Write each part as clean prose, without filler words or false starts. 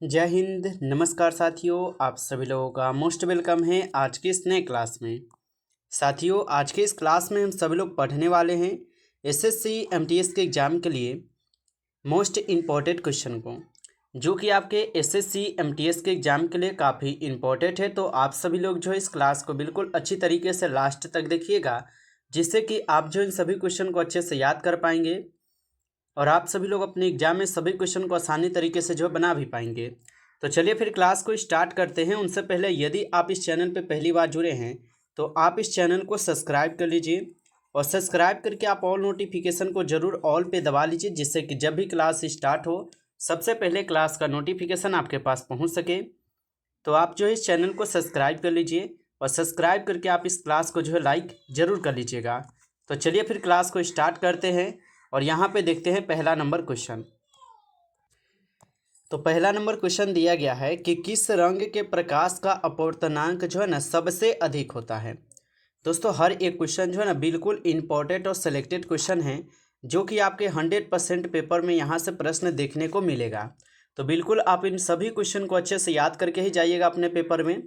जय हिंद। नमस्कार साथियों, आप सभी लोगों का मोस्ट वेलकम है आज के इस नए क्लास में। साथियों, आज के इस क्लास में हम सभी लोग पढ़ने वाले हैं एसएससी एमटीएस के एग्ज़ाम के लिए मोस्ट इम्पॉर्टेंट क्वेश्चन को, जो कि आपके एसएससी एमटीएस के एग्ज़ाम के लिए काफ़ी इम्पॉर्टेंट है। तो आप सभी लोग जो है इस क्लास को बिल्कुल अच्छी तरीके से लास्ट तक देखिएगा, जिससे कि आप जो इन सभी क्वेश्चन को अच्छे से याद कर पाएंगे और आप सभी लोग अपने एग्जाम में सभी क्वेश्चन को आसानी तरीके से जो बना भी पाएंगे। तो चलिए फिर क्लास को स्टार्ट करते हैं। उनसे पहले यदि आप इस चैनल पर पहली बार जुड़े हैं तो आप इस चैनल को सब्सक्राइब कर लीजिए और सब्सक्राइब करके आप ऑल नोटिफिकेशन को ज़रूर ऑल पे दबा लीजिए, जिससे कि जब भी क्लास स्टार्ट हो सबसे पहले क्लास का नोटिफिकेशन आपके पास पहुंच सके। तो आप जो है इस चैनल को सब्सक्राइब कर लीजिए और सब्सक्राइब करके आप इस क्लास को जो है लाइक ज़रूर कर लीजिएगा। तो चलिए फिर क्लास को स्टार्ट करते हैं और यहाँ पे देखते हैं पहला नंबर क्वेश्चन। तो पहला नंबर क्वेश्चन दिया गया है कि किस रंग के प्रकाश का अपवर्तनांक जो है ना सबसे अधिक होता है। दोस्तों, हर एक क्वेश्चन जो है ना बिल्कुल इंपॉर्टेंट और सिलेक्टेड क्वेश्चन है, जो कि आपके 100% पेपर में यहाँ से प्रश्न देखने को मिलेगा। तो बिल्कुल आप इन सभी क्वेश्चन को अच्छे से याद करके ही जाइएगा अपने पेपर में।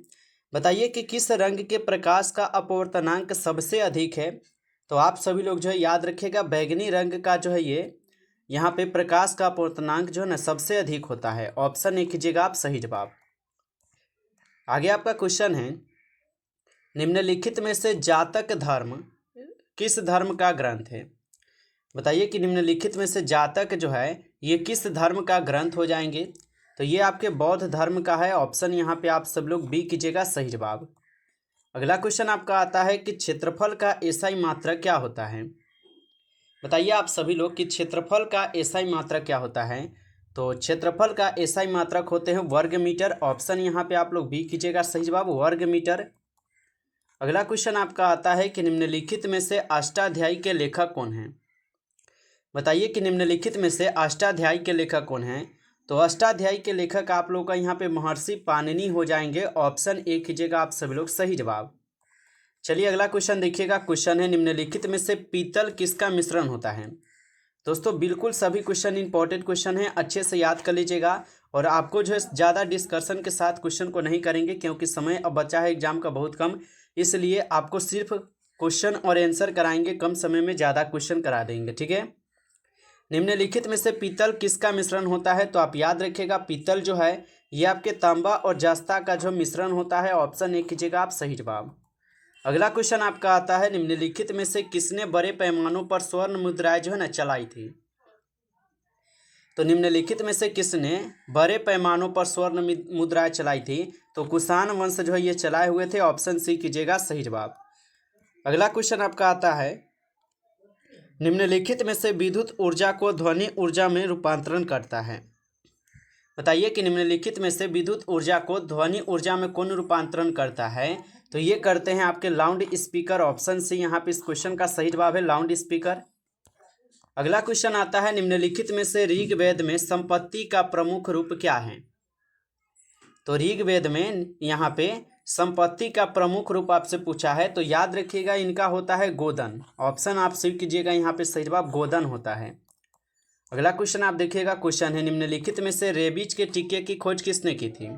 बताइए कि किस रंग के प्रकाश का अपवर्तनांक सबसे अधिक है। तो आप सभी लोग जो है याद रखिएगा, बैगनी रंग का जो है ये यहाँ पे प्रकाश का अपवर्तनांक जो है ना सबसे अधिक होता है। ऑप्शन ए कीजिएगा आप सही जवाब। आगे आपका क्वेश्चन है, निम्नलिखित में से जातक धर्म किस धर्म का ग्रंथ है। बताइए कि निम्नलिखित में से जातक जो है ये किस धर्म का ग्रंथ हो जाएंगे। तो ये आपके बौद्ध धर्म का है। ऑप्शन यहाँ पे आप सब लोग बी कीजिएगा सही जवाब। अगला क्वेश्चन आपका आता है कि क्षेत्रफल का एसआई मात्रक क्या होता है। बताइए आप सभी लोग कि क्षेत्रफल का एसआई मात्रक क्या होता है। तो क्षेत्रफल का एसआई मात्रक होते हैं वर्ग मीटर। ऑप्शन यहाँ पे आप लोग बी कीजिएगा सही जवाब, वर्ग मीटर। अगला क्वेश्चन आपका आता है कि निम्नलिखित में से अष्टाध्यायी के लेखक कौन है। बताइए कि निम्नलिखित में से अष्टाध्यायी के लेखक कौन है। तो अष्टाध्यायी के लेखक आप लोग का यहाँ पे महर्षि पाणिनि हो जाएंगे। ऑप्शन ए कीजिएगा आप सभी लोग सही जवाब। चलिए अगला क्वेश्चन देखिएगा। क्वेश्चन है, निम्नलिखित में से पीतल किसका मिश्रण होता है। दोस्तों, बिल्कुल सभी क्वेश्चन इंपॉर्टेंट क्वेश्चन है, अच्छे से याद कर लीजिएगा। और आपको जो है ज़्यादा डिस्कशन के साथ क्वेश्चन को नहीं करेंगे, क्योंकि समय अब बचा है एग्जाम का बहुत कम, इसलिए आपको सिर्फ क्वेश्चन और आंसर कराएंगे, कम समय में ज़्यादा क्वेश्चन करा देंगे। ठीक है। निम्नलिखित में से पीतल किसका मिश्रण होता है। तो आप याद रखिएगा, पीतल जो है ये आपके तांबा और जस्ता का जो मिश्रण होता है। ऑप्शन ए कीजिएगा आप सही जवाब। अगला क्वेश्चन आपका आता है, निम्नलिखित में से किसने बड़े पैमानों पर स्वर्ण मुद्राएं जो है ना चलाई थी। तो निम्नलिखित में से किसने बड़े पैमानों पर स्वर्ण मुद्राएं चलाई थी। तो कुषाण वंश जो है ये चलाए हुए थे। ऑप्शन सी कीजिएगा सही जवाब। अगला क्वेश्चन आपका आता है, निम्नलिखित में से विद्युत ऊर्जा को ध्वनि ऊर्जा में रूपांतरण करता है। बताइए कि निम्नलिखित में से विद्युत ऊर्जा को ध्वनि ऊर्जा में कौन रूपांतरण करता है। तो ये करते हैं आपके लाउड स्पीकर। ऑप्शन सी यहाँ पे इस क्वेश्चन का सही जवाब है, लाउड स्पीकर। अगला क्वेश्चन आता है, निम्नलिखित में से ऋग्वेद में संपत्ति का प्रमुख रूप क्या है। तो ऋग्वेद में यहाँ पे संपत्ति का प्रमुख रूप आपसे पूछा है, तो याद रखिएगा इनका होता है गोदन। ऑप्शन आप सही कीजिएगा, यहाँ पे सही जवाब गोदन होता है। अगला क्वेश्चन आप देखिएगा। क्वेश्चन है, निम्नलिखित में से रेबीज के टीके की खोज किसने की थी।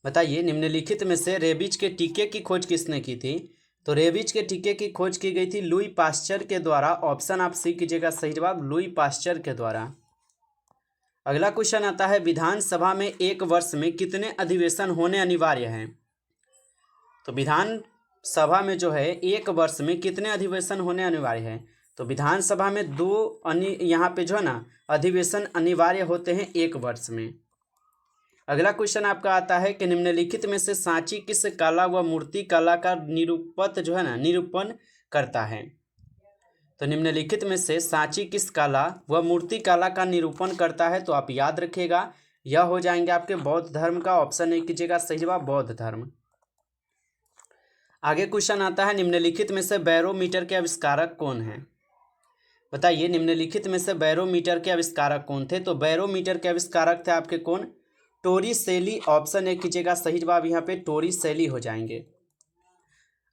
बताइए, निम्नलिखित में से रेबीज के टीके की खोज किसने की थी। तो रेबीज के टीके की खोज की गई थी लुई पास्चर के द्वारा। ऑप्शन आप सी कीजिएगा सही जवाब, लुई पास्चर के द्वारा। अगला क्वेश्चन आता है, विधानसभा में एक वर्ष में कितने अधिवेशन होने अनिवार्य हैं। तो विधानसभा में जो है एक वर्ष में कितने अधिवेशन होने अनिवार्य है। तो विधानसभा में दो यहाँ पे जो है ना अधिवेशन अनिवार्य होते हैं एक वर्ष में। अगला क्वेश्चन आपका आता है कि निम्नलिखित में से सांची किस कला व मूर्ति कला का निरूपण करता है। तो निम्नलिखित में से सांची किस कला व मूर्ति कला का निरूपण करता है। तो आप याद रखिएगा यह हो जाएंगे आपके बौद्ध धर्म का। ऑप्शन ए कीजिएगा सही जवाब, बौद्ध धर्म। आगे क्वेश्चन आता है, निम्नलिखित में से बैरोमीटर के आविष्कारक कौन है। बताइए, निम्नलिखित में से बैरोमीटर के आविष्कारक कौन थे। तो बैरोमीटर के आविष्कारक थे आपके कौन, टोरिसेली। ऑप्शन ए कीजिएगा सही जवाब, यहाँ पे टोरिसेली हो जाएंगे।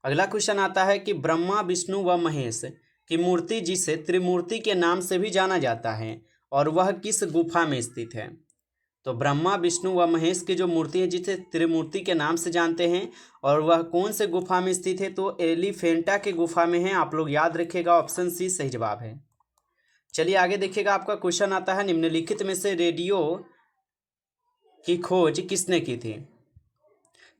अगला क्वेश्चन आता है कि ब्रह्मा विष्णु व महेश की मूर्ति जिसे त्रिमूर्ति के नाम से भी जाना जाता है और वह किस गुफा में स्थित है। तो ब्रह्मा विष्णु व महेश की जो मूर्ति है जिसे त्रिमूर्ति के नाम से जानते हैं, और वह कौन से गुफा में स्थित है, तो एलिफेंटा के गुफा में है। आप लोग याद रखिएगा, ऑप्शन सी सही जवाब है। चलिए आगे देखिएगा, आपका क्वेश्चन आता है निम्नलिखित में से रेडियो की खोज किसने की थी।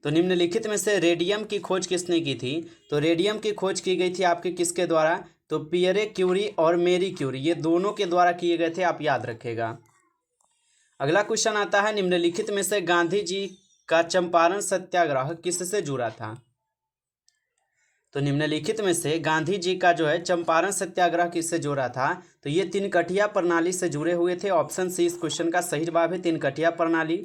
तो निम्नलिखित में से रेडियम की खोज किसने की थी, तो रेडियम की खोज की गई थी आपके किसके द्वारा, तो पियरे क्यूरी और मेरी क्यूरी, ये दोनों के द्वारा किए गए थे, आप याद रखिएगा। अगला क्वेश्चन आता है निम्नलिखित में से गांधी जी का चंपारण सत्याग्रह किससे जुड़ा था। तो निम्नलिखित में से गांधी जी का जो है चंपारण सत्याग्रह किससे जुड़ा था, तो ये तिनकठिया प्रणाली से जुड़े हुए थे। ऑप्शन सी इस क्वेश्चन का सही जवाब है, तिनकठिया प्रणाली।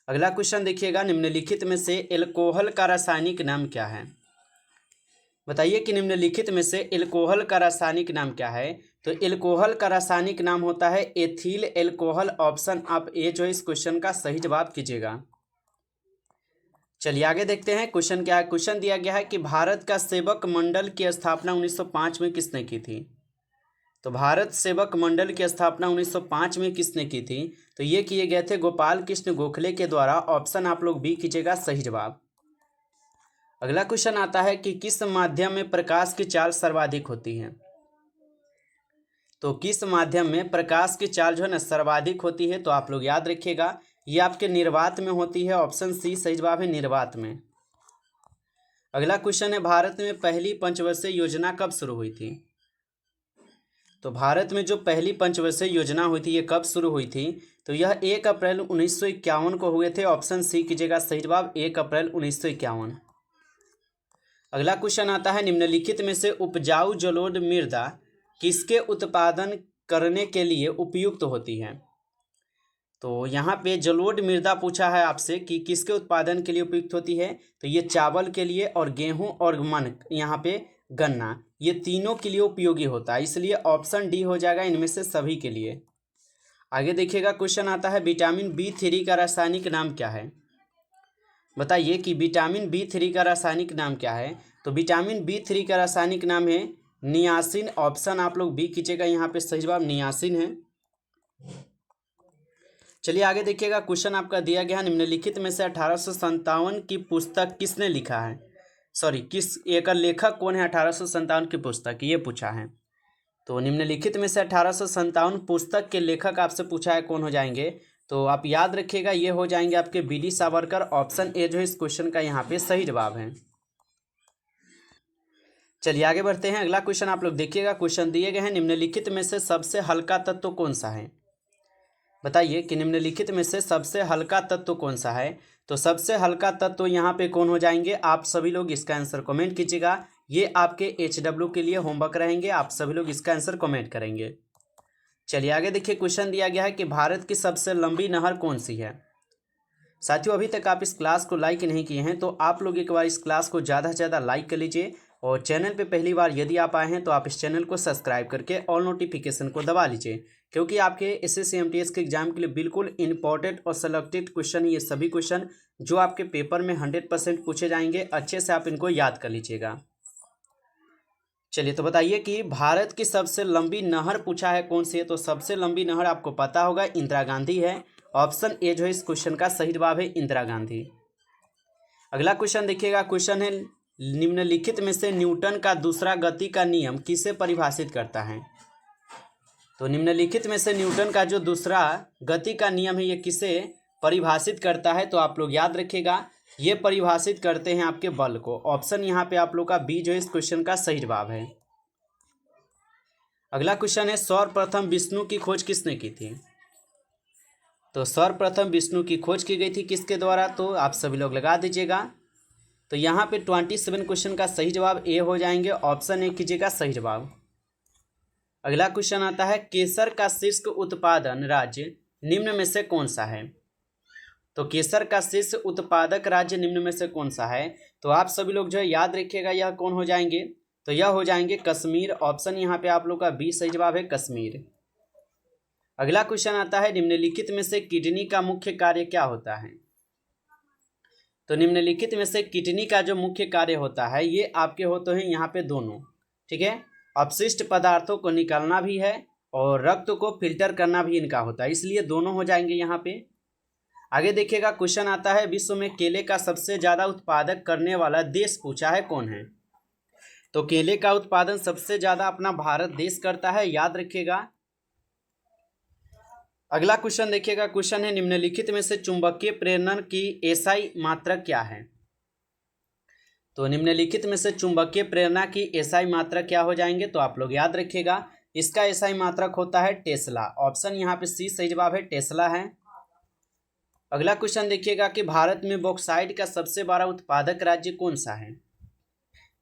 अगला क्वेश्चन देखिएगा, निम्नलिखित में से एल्कोहल का रासायनिक नाम क्या है। बताइए कि निम्नलिखित में से एल्कोहल का रासायनिक नाम क्या है। तो एल्कोहल का रासायनिक नाम होता है एथिल एल्कोहल। ऑप्शन आप ए जो है इस क्वेश्चन का सही जवाब कीजिएगा। चलिए आगे देखते हैं क्वेश्चन क्या है। क्वेश्चन दिया गया है कि भारत का सेवक मंडल की स्थापना 1905 में किसने की थी। तो भारत सेवक मंडल की स्थापना 1905 में किसने की थी, तो ये किए गए थे गोपाल कृष्ण गोखले के द्वारा। ऑप्शन आप लोग बी कीजिएगा सही जवाब। अगला क्वेश्चन आता है कि किस माध्यम में प्रकाश की चाल सर्वाधिक होती है। तो किस माध्यम में प्रकाश की चाल जो है ना सर्वाधिक होती है, तो आप लोग याद रखिएगा ये आपके निर्वात में होती है। ऑप्शन सी सही जवाब है, निर्वात में। अगला क्वेश्चन है, भारत में पहली पंचवर्षीय योजना कब शुरू हुई थी। तो भारत में जो पहली पंचवर्षीय योजना हुई थी ये कब शुरू हुई थी, तो यह 1 अप्रैल 1951 को हुए थे। ऑप्शन सी कीजिएगा सही जवाब, 1 अप्रैल 1951। अगला क्वेश्चन आता है निम्नलिखित में से उपजाऊ जलोढ़ मृदा किसके उत्पादन करने के लिए उपयुक्त होती है। तो यहाँ पे जलोढ़ मृदा पूछा है आपसे कि किसके उत्पादन के लिए उपयुक्त होती है, तो ये चावल के लिए और गेहूं और मन यहाँ पे गन्ना, ये तीनों के लिए उपयोगी होता है, इसलिए ऑप्शन डी हो जाएगा इनमें से सभी के लिए। आगे देखिएगा, क्वेश्चन आता है विटामिन B3 का रासायनिक नाम क्या है। बताइए कि विटामिन B3 का रासायनिक नाम क्या है। तो विटामिन B3 का रासायनिक नाम है नियासिन। ऑप्शन आप लोग बी कीजिएगा, यहाँ पे सही जवाब नियासिन है। चलिए आगे देखिएगा, क्वेश्चन आपका दिया गया है निम्नलिखित में से 1857 की पुस्तक किसने लिखा है, सॉरी किस एक लेखक कौन है 1857 की पुस्तक, ये पूछा है। तो निम्नलिखित में से 1857 पुस्तक के लेखक आपसे पूछा है कौन हो जाएंगे, तो आप याद रखिएगा ये हो जाएंगे आपके बी.डी. सावरकर। ऑप्शन ए जो है इस क्वेश्चन का यहाँ पे सही जवाब है। चलिए आगे बढ़ते हैं, अगला क्वेश्चन आप लोग देखिएगा। क्वेश्चन दिए गए हैं निम्नलिखित में से सबसे हल्का तत्व कौन सा है। बताइए कि निम्नलिखित में से सबसे हल्का तत्व कौन सा है। तो सबसे हल्का तत्व यहाँ पे कौन हो जाएंगे, आप सभी लोग इसका आंसर कमेंट कीजिएगा। ये आपके HW के लिए होमवर्क रहेंगे, आप सभी लोग इसका आंसर कमेंट करेंगे। चलिए आगे देखिए, क्वेश्चन दिया गया है कि भारत की सबसे लंबी नहर कौन सी है। साथियों अभी तक आप इस क्लास को लाइक नहीं किए हैं तो आप लोग एक बार इस क्लास को ज़्यादा से ज़्यादा लाइक कर लीजिए, और चैनल पे पहली बार यदि आप आए हैं तो आप इस चैनल को सब्सक्राइब करके ऑल नोटिफिकेशन को दबा लीजिए, क्योंकि आपके SSC MTS के एग्जाम के लिए बिल्कुल इंपॉर्टेंट और सेलेक्टेड क्वेश्चन, ये सभी क्वेश्चन जो आपके पेपर में 100% पूछे जाएंगे, अच्छे से आप इनको याद कर लीजिएगा। चलिए तो बताइए कि भारत की सबसे लंबी नहर पूछा है कौन सी है। तो सबसे लंबी नहर आपको पता होगा इंदिरा गांधी है। ऑप्शन ए जो है इस क्वेश्चन का सही जवाब है, इंदिरा गांधी। अगला क्वेश्चन देखिएगा, क्वेश्चन है निम्नलिखित में से न्यूटन का दूसरा गति का नियम किसे परिभाषित करता है। तो निम्नलिखित में से न्यूटन का जो दूसरा गति का नियम है ये किसे परिभाषित करता है, तो आप लोग याद रखिएगा ये परिभाषित करते हैं आपके बल को। ऑप्शन यहाँ पे आप लोग का बी जो है इस क्वेश्चन का सही जवाब है। अगला क्वेश्चन है सर्वप्रथम विष्णु की खोज किसने की थी। तो सर्वप्रथम विष्णु की खोज की गई थी किसके द्वारा, तो आप सभी लोग लगा दीजिएगा। तो यहाँ पे 27 क्वेश्चन का सही जवाब ए हो जाएंगे। ऑप्शन ए कीजिएगा सही जवाब। अगला क्वेश्चन आता है केसर का शीर्ष उत्पादन राज्य निम्न में से कौन सा है। तो केसर का शीर्ष उत्पादक राज्य निम्न में से कौन सा है, तो आप सभी लोग जो है याद रखिएगा यह कौन हो जाएंगे, तो यह हो जाएंगे कश्मीर। ऑप्शन यहाँ पे आप लोग का बी सही जवाब है, कश्मीर। अगला क्वेश्चन आता है निम्नलिखित में से किडनी का मुख्य कार्य क्या होता है। तो निम्नलिखित में से किडनी का जो मुख्य कार्य होता है ये आपके होते हैं यहाँ पे दोनों, ठीक है। अपशिष्ट पदार्थों को निकालना भी है और रक्त को फिल्टर करना भी इनका होता है, इसलिए दोनों हो जाएंगे यहाँ पे। आगे देखिएगा क्वेश्चन आता है, विश्व में केले का सबसे ज़्यादा उत्पादक करने वाला देश पूछा है, कौन है? तो केले का उत्पादन सबसे ज़्यादा अपना भारत देश करता है, याद रखिएगा। अगला क्वेश्चन देखिएगा, क्वेश्चन है निम्नलिखित में से चुंबकीय प्रेरण की एसआई मात्रक क्या है? तो निम्नलिखित में से चुंबकीय प्रेरणा की एसआई मात्रक क्या हो जाएंगे? तो आप लोग याद रखिएगा, इसका एसआई मात्रक होता है टेस्ला। ऑप्शन यहाँ पे सी सही जवाब है, टेस्ला है। अगला क्वेश्चन देखिएगा कि भारत में बॉक्साइट का सबसे बड़ा उत्पादक राज्य कौन सा है?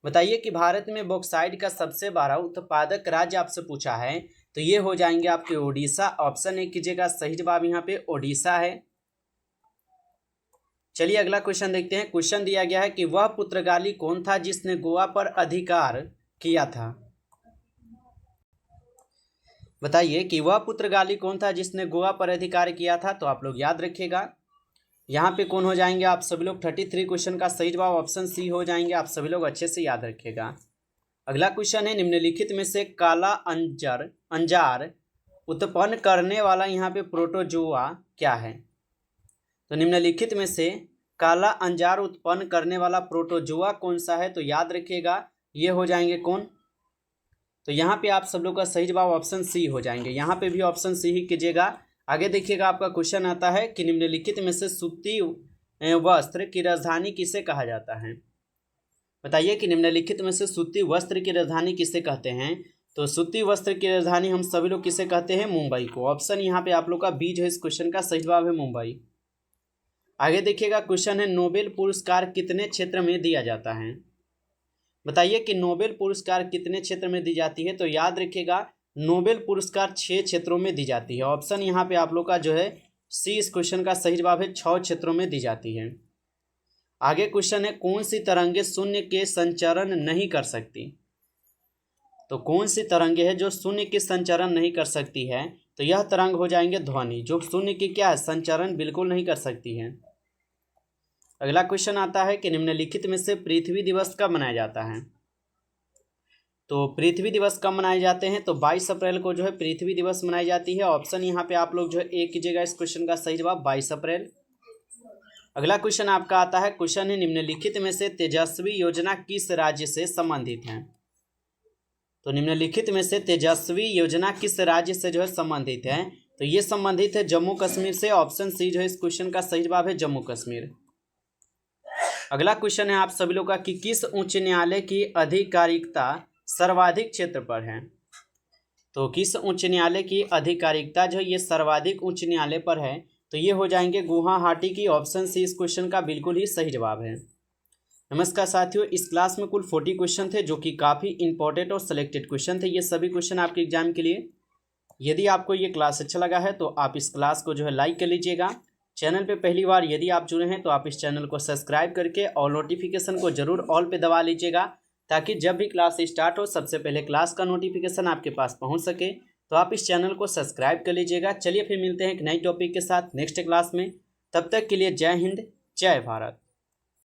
बताइए कि भारत में बॉक्साइट का सबसे बड़ा उत्पादक राज्य आपसे पूछा है, तो ये हो जाएंगे आपके ओडिशा। ऑप्शन ए कीजिएगा, सही जवाब यहाँ पे ओडिशा है। चलिए अगला क्वेश्चन देखते हैं। क्वेश्चन दिया गया है कि वह पुर्तगाली कौन था जिसने गोवा पर अधिकार किया था? बताइए कि वह पुर्तगाली कौन था जिसने गोवा पर अधिकार किया था? तो आप लोग याद रखिएगा, यहाँ पे कौन हो जाएंगे आप सभी लोग? 33 क्वेश्चन का सही जवाब ऑप्शन सी हो जाएंगे। आप सभी लोग अच्छे से याद रखिएगा। अगला क्वेश्चन है निम्नलिखित में से काला अंजार उत्पन्न करने वाला यहाँ पे प्रोटोजोआ क्या है? तो निम्नलिखित में से काला अंजार उत्पन्न करने वाला प्रोटोजोआ कौन सा है? तो याद रखिएगा, ये हो जाएंगे कौन? तो यहाँ पे आप सब लोग का सही जवाब ऑप्शन सी हो जाएंगे। यहाँ पे भी ऑप्शन सी ही कीजिएगा। आगे देखिएगा, आपका क्वेश्चन आता है कि निम्नलिखित में से सूती वस्त्र की राजधानी किसे कहा जाता है? बताइए कि निम्नलिखित में से सूती वस्त्र की राजधानी किसे कहते हैं? तो सूती वस्त्र की राजधानी हम सभी लोग किसे कहते हैं? मुंबई को। ऑप्शन यहाँ पे आप लोग का बी जो है इस क्वेश्चन का सही जवाब है, मुंबई। आगे देखिएगा, क्वेश्चन है नोबेल पुरस्कार कितने क्षेत्र में दिया जाता है? बताइए कि नोबेल पुरस्कार कितने क्षेत्र में दी जाती है? तो याद रखिएगा, नोबेल पुरस्कार 6 क्षेत्रों में दी जाती है। ऑप्शन यहाँ पे आप लोग का जो है सी इस क्वेश्चन का सही जवाब है, 6 क्षेत्रों में दी जाती है। आगे क्वेश्चन है कौन सी तरंगे शून्य के संचरण नहीं कर सकती? तो कौन सी तरंगे है जो शून्य के संचरण नहीं कर सकती है? तो यह तरंग हो जाएंगे ध्वनि, जो शून्य की क्या है, संचरण बिल्कुल नहीं कर सकती है। अगला क्वेश्चन आता है कि निम्नलिखित में से पृथ्वी दिवस कब मनाया जाता है? तो पृथ्वी दिवस कब मनाए जाते हैं? तो 22 अप्रैल को जो है पृथ्वी दिवस मनाई जाती है। ऑप्शन यहाँ पे आप लोग जो है ए कीजिएगा इस क्वेश्चन का सही जवाब, 22 अप्रैल। अगला क्वेश्चन आपका आता है, क्वेश्चन है निम्नलिखित में से तेजस्वी योजना किस राज्य से संबंधित है? तो निम्नलिखित में से तेजस्वी योजना किस राज्य से जो है संबंधित है? तो ये संबंधित है जम्मू कश्मीर से। ऑप्शन सी जो है इस क्वेश्चन का सही जवाब है, जम्मू कश्मीर। अगला क्वेश्चन है आप सभी लोग का कि किस उच्च न्यायालय की आधिकारिकता सर्वाधिक क्षेत्र पर है? तो किस उच्च न्यायालय की आधिकारिकता जो है ये सर्वाधिक उच्च न्यायालय पर है? तो ये हो जाएंगे गुवाहाटी की। ऑप्शन सी इस क्वेश्चन का बिल्कुल ही सही जवाब है। नमस्कार साथियों, इस क्लास में कुल 40 क्वेश्चन थे जो कि काफ़ी इंपॉर्टेंट और सिलेक्टेड क्वेश्चन थे। ये सभी क्वेश्चन आपके एग्जाम के लिए। यदि आपको ये क्लास अच्छा लगा है तो आप इस क्लास को जो है लाइक कर लीजिएगा। चैनल पे पहली बार यदि आप जुड़े हैं तो आप इस चैनल को सब्सक्राइब करके और नोटिफिकेशन को जरूर ऑल पे दबा लीजिएगा, ताकि जब भी क्लास स्टार्ट हो सबसे पहले क्लास का नोटिफिकेशन आपके पास पहुंच सके। तो आप इस चैनल को सब्सक्राइब कर लीजिएगा। चलिए फिर मिलते हैं एक नई टॉपिक के साथ नेक्स्ट क्लास में। तब तक के लिए जय हिंद, जय भारत।